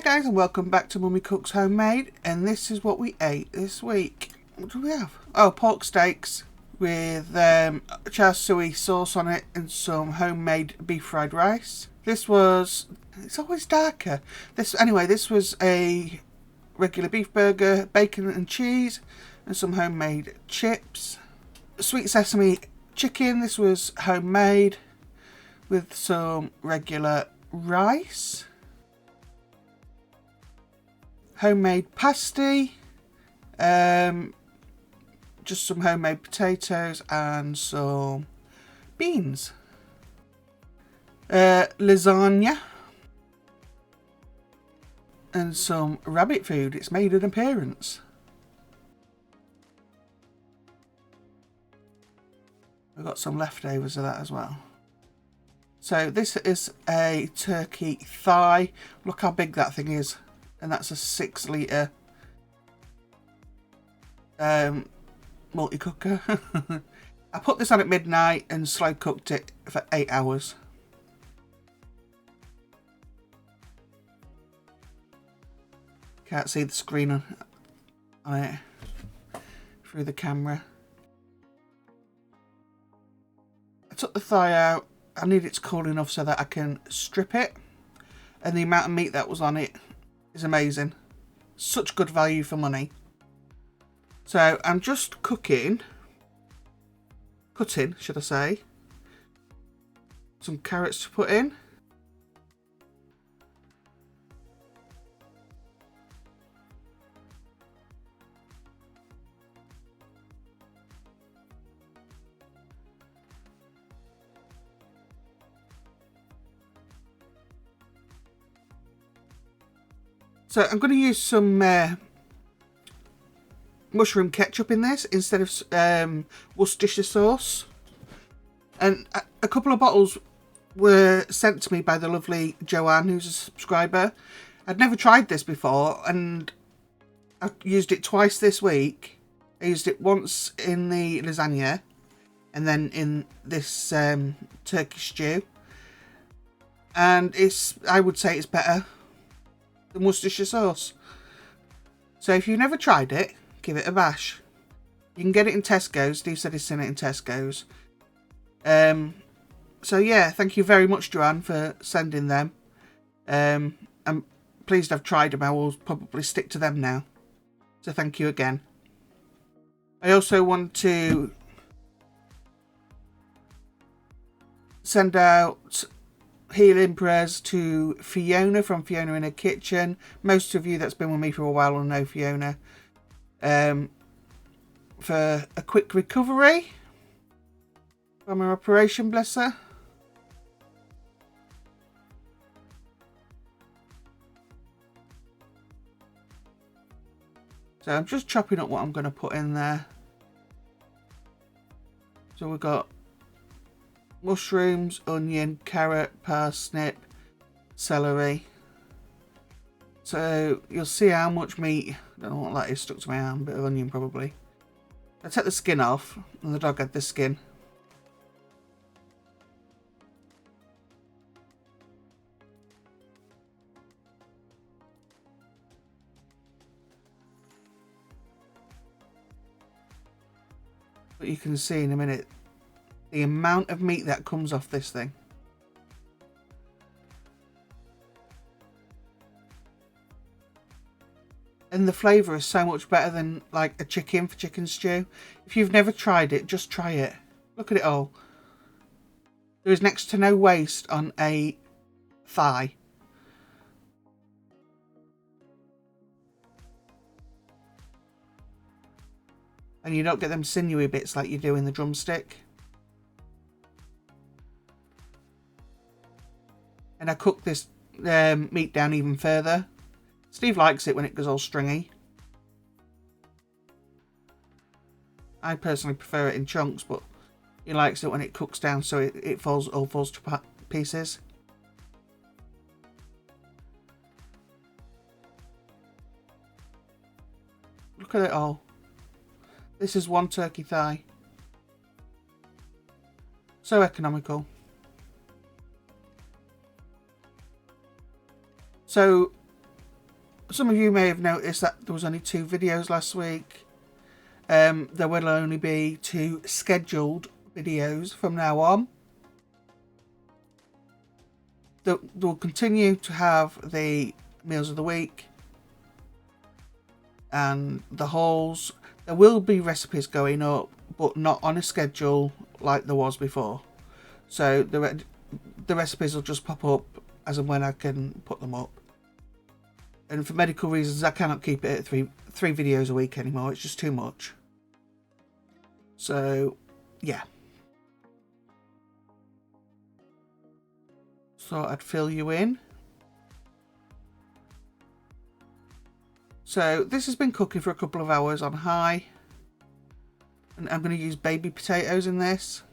guys, and welcome back to Mummy Cooks Homemade, and this is what we ate this week. What do we have? Oh, pork steaks with char siu sauce on it and some homemade beef fried rice. This was, it's always darker. This was a regular beef burger, bacon and cheese, and some homemade chips. Sweet sesame chicken, this was homemade with some regular rice. Homemade pasty, just some homemade potatoes and some beans. Lasagna and some rabbit food. It's made an appearance. We've got some leftovers of that as well. So this is a turkey thigh. Look how big that thing is. And that's a 6 litre multi-cooker. I put this on at midnight and slow cooked it for 8 hours. Can't see the screen on it through the camera. I took the thigh out. I need it to cool enough so that I can strip it. And the amount of meat that was on it is amazing. Such good value for money. So I'm just cutting should I say, some carrots to put in. So I'm going to use some mushroom ketchup in this instead of Worcestershire sauce. And a couple of bottles were sent to me by the lovely Joanne, who's a subscriber. I'd never tried this before, and I've used it twice this week. I used it once in the lasagna and then in this turkey stew. And I would say it's better than Worcestershire sauce. So if you've never tried it, give it a bash. You can get it in Tesco's. Steve said he's seen it in Tesco's. So yeah, thank you very much, Joanne, for sending them. I'm pleased I've tried them. I will probably stick to them now. So thank you again. I also want to send out healing prayers to Fiona from Fiona in her Kitchen. Most of you that's been with me for a while will know Fiona. For a quick recovery from her operation, bless her. So I'm just chopping up what I'm going to put in there. So we've got mushrooms, onion, carrot, parsnip, celery. So you'll see how much meat, I don't know what that is stuck to my arm, a bit of onion probably. I take the skin off, and the dog had the skin. But you can see in a minute the amount of meat that comes off this thing. And the flavour is so much better than like a chicken for chicken stew. If you've never tried it, just try it. Look at it all. There is next to no waste on a thigh. And you don't get them sinewy bits like you do in the drumstick. And I cook this meat down even further. Steve likes it when it goes all stringy. I personally prefer it in chunks, but he likes it when it cooks down so it all falls to pieces. Look at it all. This is one turkey thigh. So economical. So some of you may have noticed that there was only 2 videos last week. There will only be 2 scheduled videos from now on. They'll continue to have the meals of the week and the hauls. There will be recipes going up, but not on a schedule like there was before. So the recipes will just pop up as and when I can put them up. And for medical reasons, I cannot keep it at three videos a week anymore. It's just too much. So, yeah. So I'd fill you in. So this has been cooking for a couple of hours on high. And I'm going to use baby potatoes in this.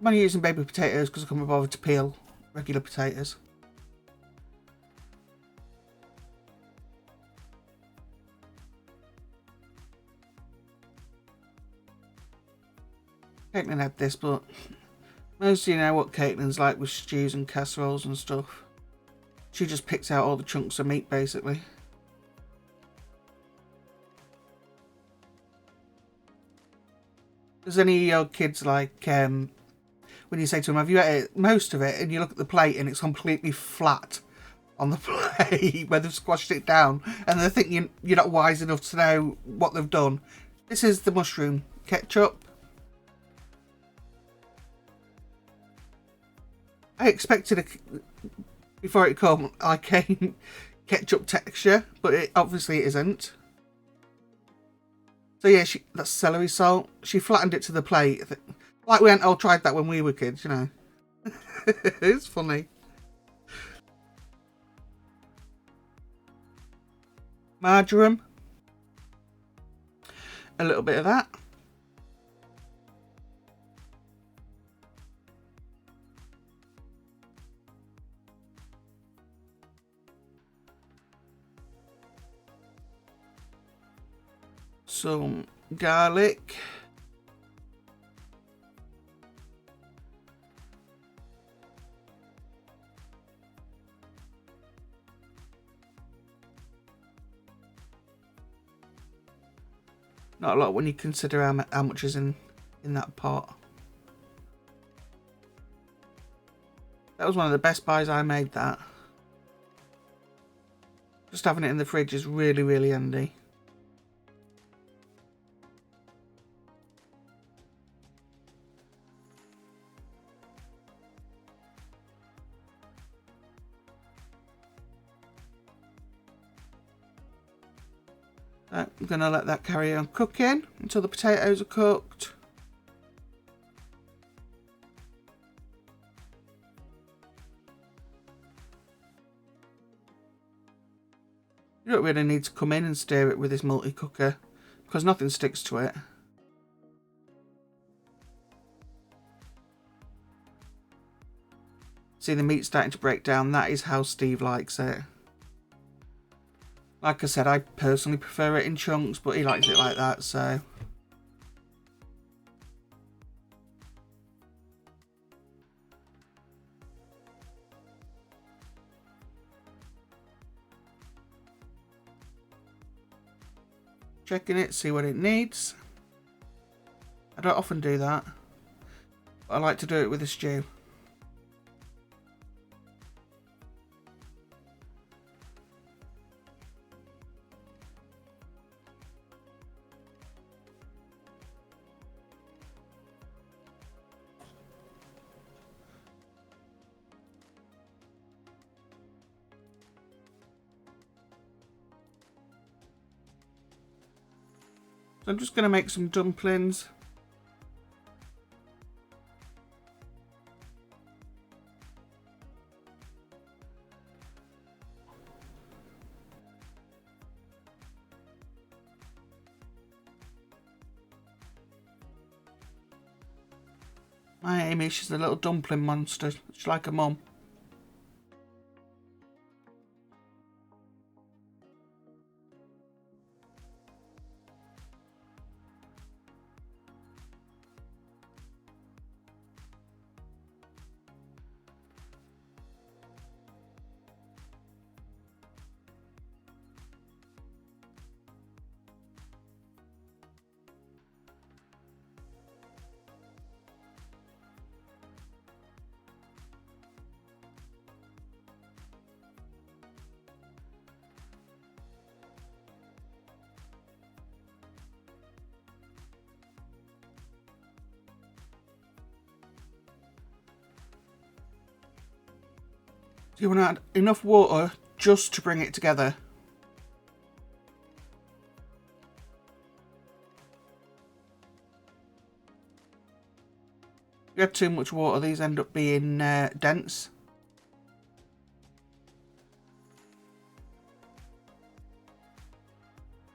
I'm only using baby potatoes because I couldn't be bothered to peel regular potatoes. Caitlin had this, but most of you know what Caitlin's like with stews and casseroles and stuff. She just picks out all the chunks of meat, basically. Does any of your kids like, when you say to them, have you ate most of it? And you look at the plate and it's completely flat on the plate where they've squashed it down and they're thinking you're not wise enough to know what they've done. This is the mushroom ketchup. I expected before it came like a ketchup texture, but it obviously isn't. So yeah, that's celery salt. She flattened it to the plate. Like we hadn't all tried that when we were kids, you know. It's funny. Marjoram. A little bit of that. Some garlic. Not a lot when you consider how much is in that pot. That was one of the best buys I made, that. Just having it in the fridge is really, really handy. I'm going to let that carry on cooking until the potatoes are cooked. You don't really need to come in and stir it with this multi-cooker because nothing sticks to it. See the meat starting to break down? That is how Steve likes it. Like I said, I personally prefer it in chunks, but he likes it like that, so. Checking it, see what it needs. I don't often do that, but I like to do it with a stew. So I'm just going to make some dumplings. My Amy, she's a little dumpling monster. She's like a mum. So you want to add enough water just to bring it together. If you add too much water, these end up being dense.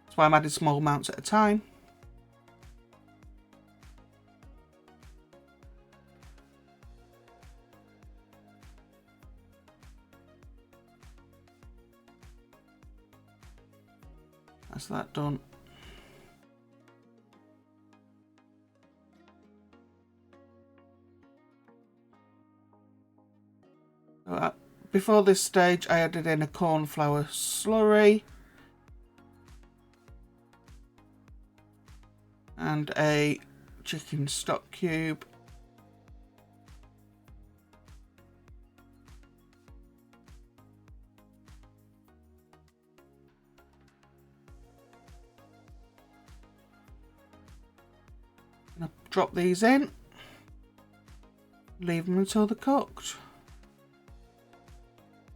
That's why I'm adding small amounts at a time. That's that done. So, before this stage, I added in a corn flour slurry and a chicken stock cube. I'm gonna drop these in, leave them until they're cooked.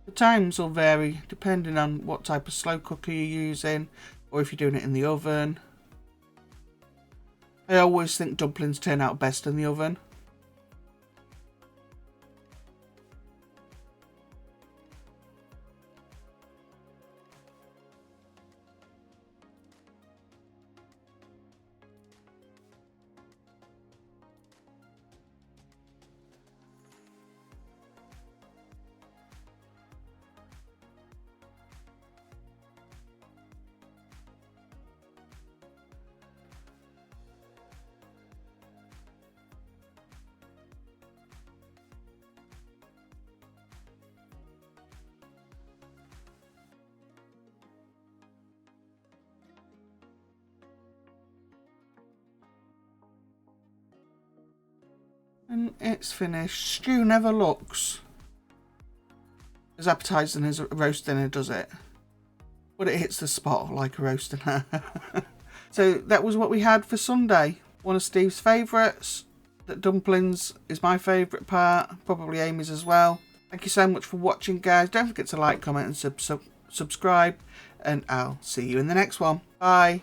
The times will vary depending on what type of slow cooker you're using or if you're doing it in the oven. I always think dumplings turn out best in the oven. And it's finished. Stew never looks as appetising as a roast dinner, does it? But it hits the spot like a roast dinner. So that was what we had for Sunday. One of Steve's favourites. That dumplings is my favourite part. Probably Amy's as well. Thank you so much for watching, guys. Don't forget to like, comment and subscribe. And I'll see you in the next one. Bye.